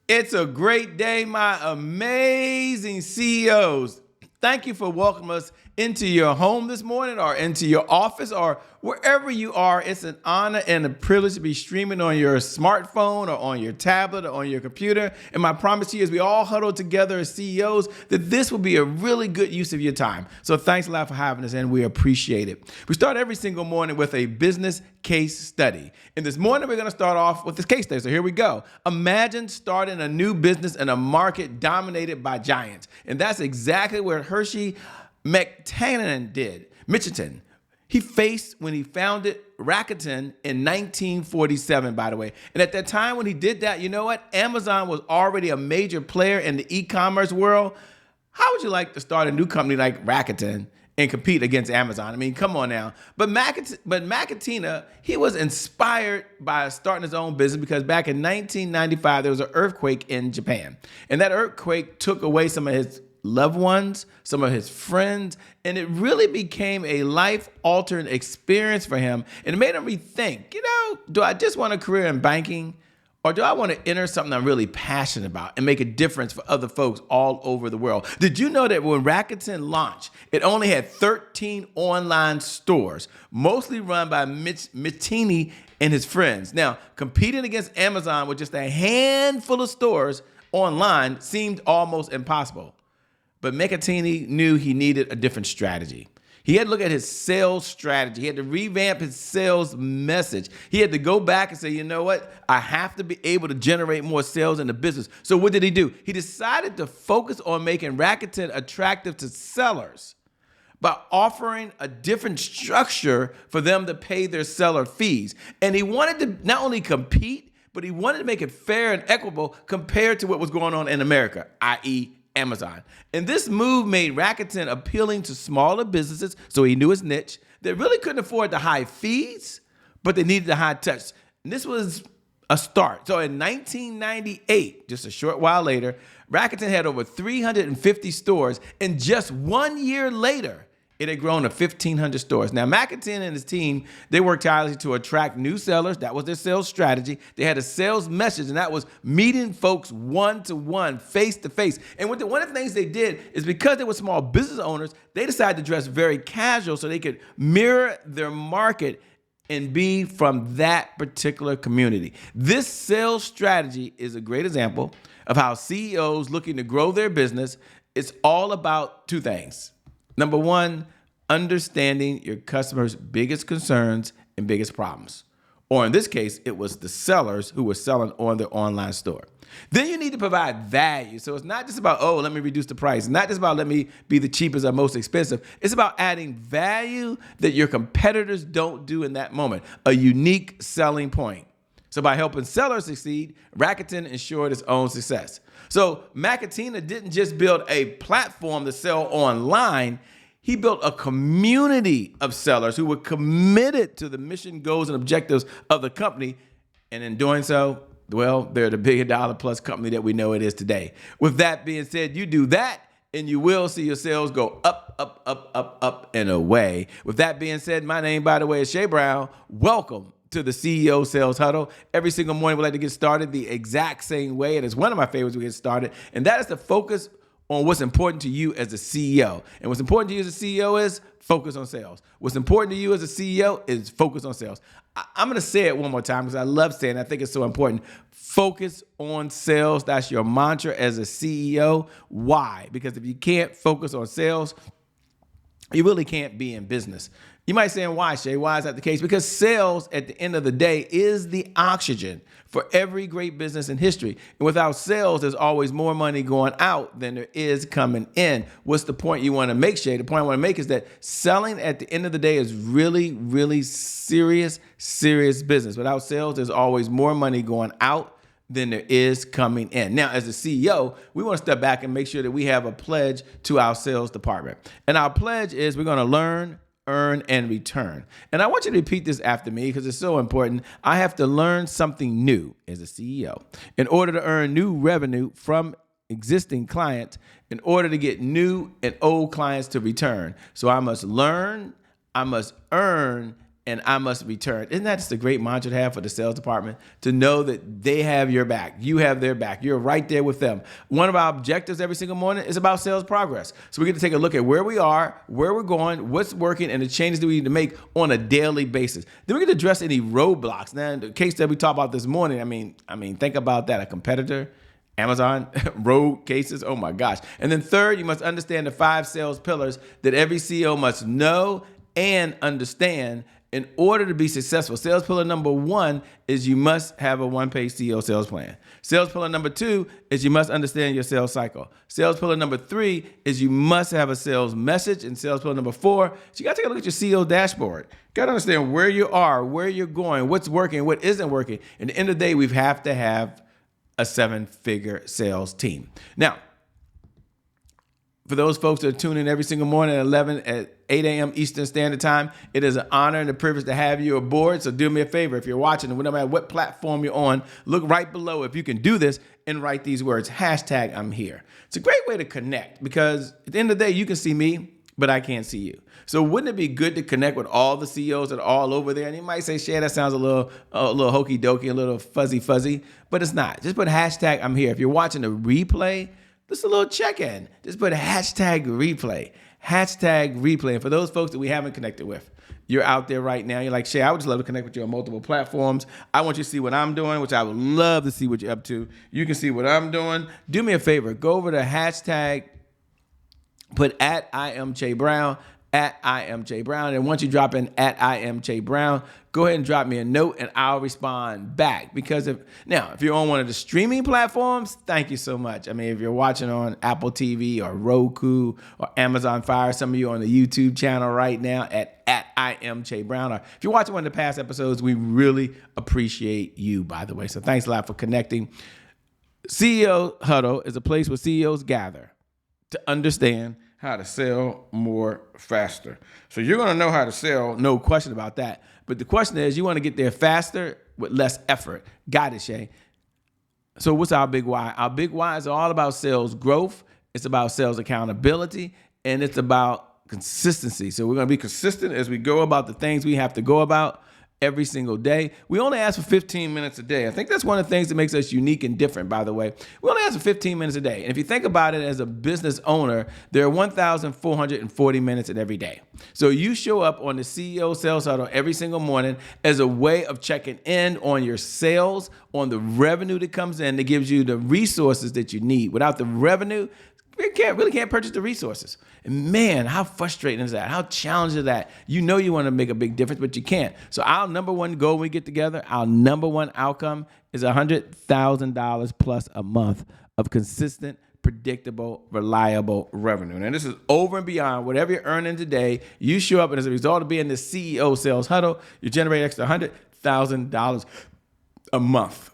It's a great day, my amazing CEOs. Thank you for welcoming us into your home this morning or into your office or wherever you are. It's an honor and a privilege to be streaming on your smartphone or on your tablet or on your computer. And my promise to you is we all huddle together as CEOs that this will be a really good use of your time. So thanks a lot for having us and we appreciate it. We start every single morning with a business case study. And this morning we're going to start off with this case study. So here we go. Imagine starting a new business in a market dominated by giants. And that's exactly what Hershey Mikitani did. Mikitani. He faced when he founded Rakuten in 1947, by the way. And at that time when he did that, you know what? Amazon was already a major player in the e-commerce world. How would you like to start a new company like Rakuten and compete against Amazon? I mean, come on now. But Mikitani, he was inspired by starting his own business because back in 1995, there was an earthquake in Japan. And that earthquake took away some of his loved ones, some of his friends, and it really became a life-altering experience for him. And it made him rethink, do I just want a career in banking? Or do I want to enter something I'm really passionate about and make a difference for other folks all over the world? Did you know that when Rakuten launched, it only had 13 online stores, mostly run by Mikitani and his friends? Now, competing against Amazon with just a handful of stores online seemed almost impossible. But Mikitani knew he needed a different strategy. He had to look at his sales strategy. He had to revamp his sales message. He had to go back and say, you know what? I have to be able to generate more sales in the business. So what did he do? He decided to focus on making Rakuten attractive to sellers by offering a different structure for them to pay their seller fees. And he wanted to not only compete, but he wanted to make it fair and equitable compared to what was going on in America, i.e., Amazon. And this move made Rakuten appealing to smaller businesses, so he knew his niche. They really couldn't afford the high fees, but they needed the high touch. And this was a start. So in 1998, just a short while later, Rakuten had over 350 stores, and just 1 year later, it had grown to 1,500 stores. Now, Mikitani and his team, they worked tirelessly to attract new sellers. That was their sales strategy. They had a sales message, and that was meeting folks one-to-one, face-to-face. And one of the things they did is because they were small business owners, they decided to dress very casual so they could mirror their market and be from that particular community. This sales strategy is a great example of how CEOs looking to grow their business, it's all about two things. Number one, understanding your customers' biggest concerns and biggest problems. Or in this case, it was the sellers who were selling on their online store. Then you need to provide value. So it's not just about, let me reduce the price. It's not just about let me be the cheapest or most expensive. It's about adding value that your competitors don't do in that moment, a unique selling point. So by helping sellers succeed, Rakuten ensured its own success. So Mikitani didn't just build a platform to sell online. He built a community of sellers who were committed to the mission, goals, and objectives of the company. And in doing so, well, they're the $1 billion plus company that we know it is today. With that being said, you do that, and you will see your sales go up, up, up, up, up, and away. With that being said, my name, by the way, is Shay Brown. Welcome to the CEO Sales Huddle. Every single morning we like to get started the exact same way, and it's one of my favorites we get started, and that is to focus on what's important to you as a CEO. And what's important to you as a CEO is focus on sales. What's important to you as a CEO is focus on sales. I'm going to say it one more time because I love saying it. I think it's so important. Focus on sales. That's your mantra as a CEO. Why? Because if you can't focus on sales, you really can't be in business. You might say, why, Shay? Why is that the case? Because sales, at the end of the day, is the oxygen for every great business in history. And without sales, there's always more money going out than there is coming in. What's the point you want to make, Shay? The point I want to make is that selling at the end of the day is really, really serious business. Without sales, there's always more money going out than there is coming in. Now, as a CEO, we want to step back and make sure that we have a pledge to our sales department. And our pledge is we're going to learn, earn, and return. And I want you to repeat this after me because it's so important. I have to learn something new as a CEO in order to earn new revenue from existing clients, in order to get new and old clients to return. So I must learn, I must earn, and I must return. Isn't that just a great mantra to have for the sales department? To know that they have your back. You have their back. You're right there with them. One of our objectives every single morning is about sales progress. So we get to take a look at where we are, where we're going, what's working, and the changes that we need to make on a daily basis. Then we get to address any roadblocks. Now, the case that we talked about this morning, I mean, think about that. A competitor, Amazon, road cases, oh my gosh. And then third, you must understand the 5 sales pillars that every CEO must know and understand in order to be successful. Sales pillar number 1 is you must have a one-page CEO sales plan. Sales pillar number 2 is you must understand your sales cycle. Sales pillar number 3 is you must have a sales message. And sales pillar number 4 is you got to take a look at your CEO dashboard. You got to understand where you are, where you're going, what's working, what isn't working. At the end of the day, we have to have a 7-figure sales team. Now, for those folks that are tuning in every single morning at 8 a.m. Eastern Standard Time, it is an honor and a privilege to have you aboard. So do me a favor. If you're watching, no matter what platform you're on, look right below if you can do this and write these words, hashtag I'm here. It's a great way to connect because at the end of the day, you can see me, but I can't see you. So wouldn't it be good to connect with all the CEOs that are all over there? And you might say, Shay, that sounds a little hokey dokey, a little fuzzy, but it's not. Just put hashtag I'm here. If you're watching the replay, just a little check-in. Just put hashtag replay. Hashtag replay. And for those folks that we haven't connected with, you're out there right now. You're like, Shay, I would just love to connect with you on multiple platforms. I want you to see what I'm doing, which I would love to see what you're up to. You can see what I'm doing. Do me a favor. Go over to hashtag, put at I am Jay Brown, at I am Jay Brown. And once you drop in at I am Jay Brown, go ahead and drop me a note and I'll respond back. Because if you're on one of the streaming platforms, thank you so much. I mean, if you're watching on Apple TV or Roku or Amazon Fire, some of you on the YouTube channel right now at I am Jay Brown. Or if you're watching one of the past episodes, we really appreciate you, by the way. So thanks a lot for connecting. CEO Huddle is a place where CEOs gather to understand how to sell more faster. So you're going to know how to sell, no question about that. But the question is, you want to get there faster with less effort. Got it, Shay. So what's our big why? Our big why is all about sales growth. It's about sales accountability, and it's about consistency. So we're going to be consistent as we go about the things we have to go about every single day. We only ask for 15 minutes a day. I think that's one of the things that makes us unique and different, by the way. We only ask for 15 minutes a day. And if you think about it as a business owner, there are 1,440 minutes in every day. So you show up on the CEO Sales Huddle every single morning as a way of checking in on your sales, on the revenue that comes in that gives you the resources that you need. Without the revenue, you really can't purchase the resources. And man, how frustrating is that? How challenging is that? You know you want to make a big difference, but you can't. So our number one goal when we get together, our number one outcome is $100,000 plus a month of consistent, predictable, reliable revenue. And this is over and beyond whatever you're earning today. You show up, and as a result of being the CEO Sales Huddle, you generate extra $100,000 a month.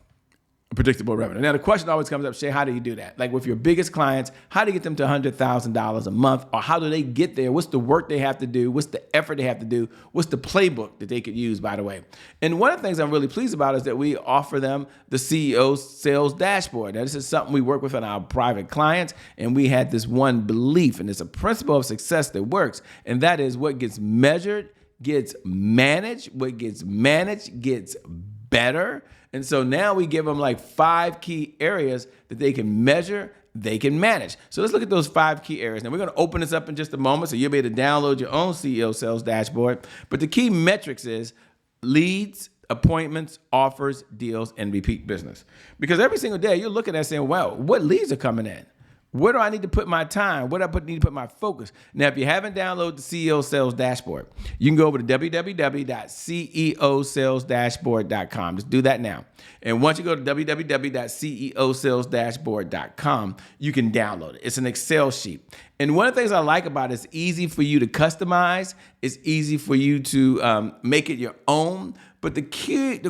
Predictable revenue. Now, the question always comes up, Shay, how do you do that? Like with your biggest clients, how do you get them to $100,000 a month? Or how do they get there? What's the work they have to do? What's the effort they have to do? What's the playbook that they could use, by the way? And one of the things I'm really pleased about is that we offer them the CEO Sales Dashboard. Now, this is something we work with on our private clients, and we had this one belief, and it's a principle of success that works, and that is what gets measured gets managed. What gets managed gets better. And so now we give them like 5 key areas that they can measure, they can manage. So let's look at those 5 key areas. Now we're going to open this up in just a moment so you'll be able to download your own CEO Sales Dashboard. But the key metrics is leads, appointments, offers, deals, and repeat business. Because every single day you're looking at saying, wow, what leads are coming in? Where do I need to put my time? Where do I need to put my focus? Now, if you haven't downloaded the CEO Sales Dashboard, you can go over to www.ceosalesdashboard.com. Just do that now. And once you go to www.ceosalesdashboard.com, you can download it. It's an Excel sheet. And one of the things I like about it is easy for you to customize. It's easy for you to make it your own. But the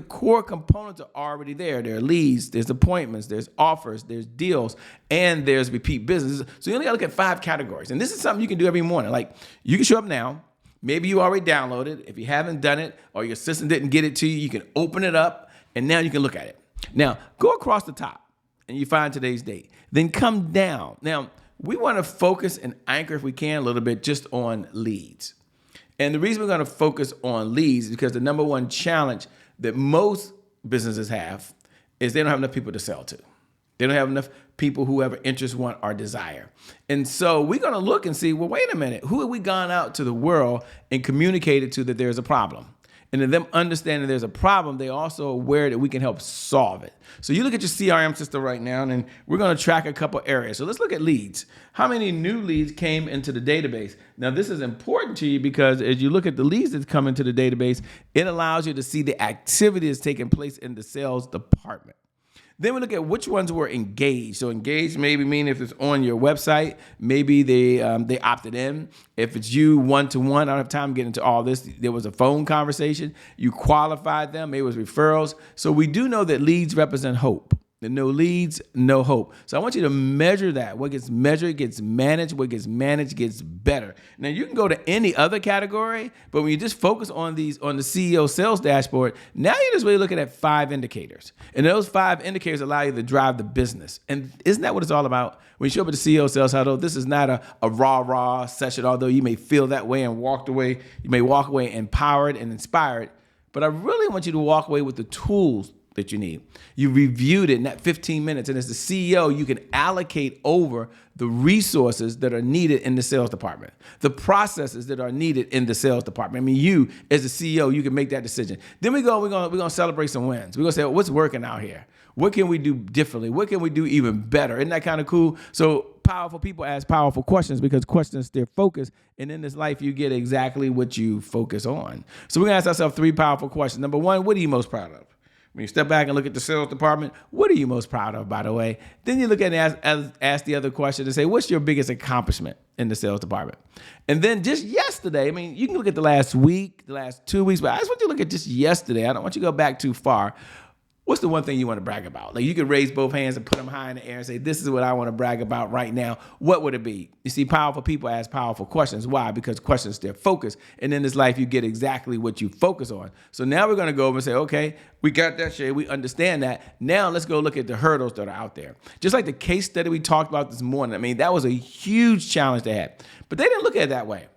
core components are already there. There are leads, there's appointments, there's offers, there's deals, and there's repeat business. So you only got to look at 5 categories. And this is something you can do every morning. Like you can show up now. Maybe you already downloaded. If you haven't done it or your assistant didn't get it to you, you can open it up and now you can look at it. Now go across the top and you find today's date. Then come down. Now we want to focus and anchor if we can a little bit just on leads. And the reason we're going to focus on leads is because the number one challenge that most businesses have is they don't have enough people to sell to. They don't have enough people who have an interest, want, or desire. And so we're going to look and see, well, wait a minute, who have we gone out to the world and communicated to that there's a problem? And in them understanding there's a problem, they're also aware that we can help solve it. So you look at your CRM system right now, and we're going to track a couple areas. So let's look at leads. How many new leads came into the database? Now, this is important to you because as you look at the leads that come into the database, it allows you to see the activity that's taking place in the sales department. Then we look at which ones were engaged. So engaged maybe mean if it's on your website, maybe they opted in. If it's you one-to-one, I don't have time to get into all this. There was a phone conversation. You qualified them. Maybe it was referrals. So we do know that leads represent hope. No leads, no hope. So I want you to measure that. What gets measured gets managed. What gets managed gets better. Now you can go to any other category, but when you just focus on the CEO sales dashboard, now you're just really looking at 5 indicators. And those 5 indicators allow you to drive the business. And isn't that what it's all about? When you show up at the CEO Sales Huddle, this is not a rah-rah session, although you may feel that way and walked away. You may walk away empowered and inspired. But I really want you to walk away with the tools that you need. You reviewed it in that 15 minutes, and as the CEO, you can allocate over the resources that are needed in the sales department, the processes that are needed in the sales department. I mean, you as the CEO, you can make that decision. Then we're gonna celebrate some wins. We're gonna say, what's working out here? What can we do differently? What can we do even better? Isn't that kind of cool? So powerful people ask powerful questions because questions steer focus. And in this life, you get exactly what you focus on. So we're gonna ask ourselves 3 powerful questions. Number 1, what are you most proud of? When you step back and look at the sales department, what are you most proud of, by the way? Then you look at it and ask the other question and say, what's your biggest accomplishment in the sales department? And then just yesterday, I mean, you can look at the last week, the last 2 weeks, but I just want you to look at just yesterday. I don't want you to go back too far. What's the one thing you want to brag about? Like you can raise both hands and put them high in the air and say, this is what I want to brag about right now. What would it be? You see, powerful people ask powerful questions. Why? Because questions, they're focused. And in this life, you get exactly what you focus on. So now we're going to go over and say, okay, we got that shit. We understand that. Now let's go look at the hurdles that are out there. Just like the case study we talked about this morning. I mean, that was a huge challenge they had. But they didn't look at it that way.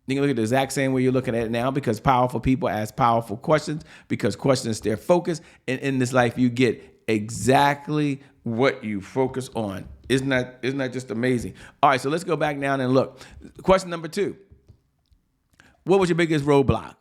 You can look at the exact same way you're looking at it now because powerful people ask powerful questions because questions their focus. And in this life, you get exactly what you focus on. Isn't that just amazing? All right, so let's go back now and look. Question number 2. What was your biggest roadblock?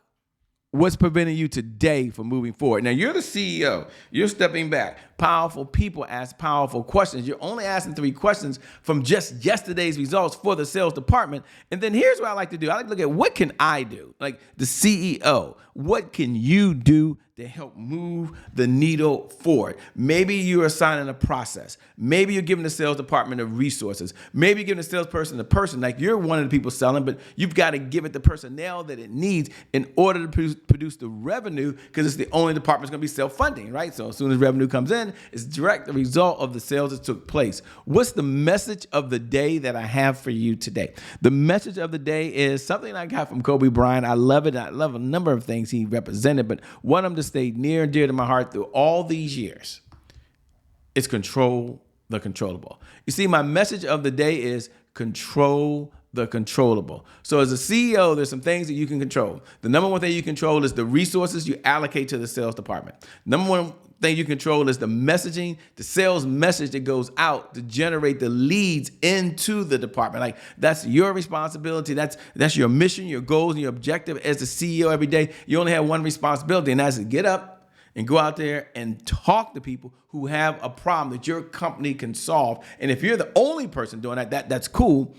What's preventing you today from moving forward? Now, you're the CEO. You're stepping back. Powerful people ask powerful questions. You're only asking 3 questions from just yesterday's results for the sales department. And then here's what I like to do. I like to look at what can I do? Like the CEO, what can you do to help move the needle forward? Maybe you're assigning a process. Maybe you're giving the sales department the resources. Maybe you're giving the salesperson the person, like you're one of the people selling, but you've got to give it the personnel that it needs in order to produce the revenue because it's the only department that's going to be self-funding, right? So as soon as revenue comes in, it's direct the result of the sales that took place. What's the message of the day that I have for you today? The message of the day is something I got from Kobe Bryant. I love it. I love a number of things he represented, but one of them that stayed near and dear to my heart through all these years is control the controllable. You see, my message of the day is control the controllable. So as a CEO, there's some things that you can control. The number one thing you control is the resources you allocate to the sales department. Number one thing you control is the messaging, the sales message that goes out to generate the leads into the department. Like that's your responsibility. That's your mission, your goals, and your objective as the CEO every day. You only have one responsibility, and that's to get up and go out there and talk to people who have a problem that your company can solve. And if you're the only person doing that's cool,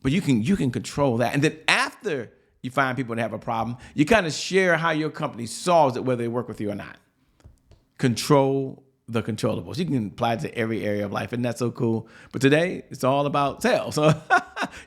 but you can control that. And then after you find people that have a problem, you kind of share how your company solves it, whether they work with you or not. Control the controllables. You can apply it to every area of life, and that's so cool. But today, it's all about sales. So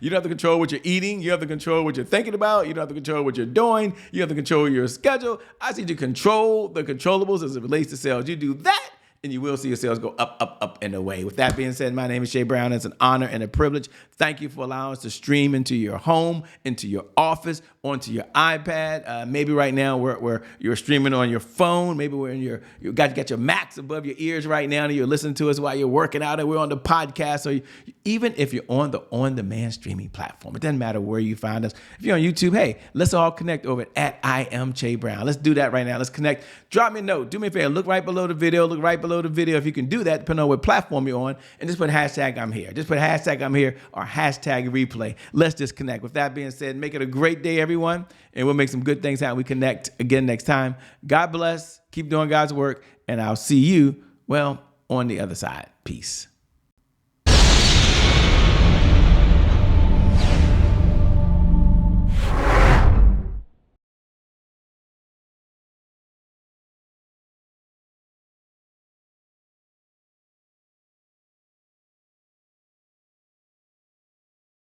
you don't have to control what you're eating. You have to control what you're thinking about. You don't have to control what you're doing. You have to control your schedule. I need you to control the controllables as it relates to sales. You do that, and you will see your sales go up, up, up and away. With that being said, my name is Shay Brown. It's an honor and a privilege. Thank you for allowing us to stream into your home, into your office, onto your iPad. Maybe right now where you're streaming on your phone. Maybe we're in you got your Macs above your ears right now, and you're listening to us while you're working out, and we're on the podcast. So even if you're on the on-demand streaming platform, it doesn't matter where you find us. If you're on YouTube, hey, let's all connect over at I Am Shay Brown. Let's do that right now. Let's connect. Drop me a note. Do me a favor. Look right below the video. Look right below the video. If you can do that, depending on what platform you're on, and just put hashtag I'm here. Just put hashtag I'm here or hashtag replay. Let's just connect. With that being said, make it a great day, everyone, and we'll make some good things happen. We connect again next time. God bless. Keep doing God's work, and I'll see you, well, on the other side. Peace.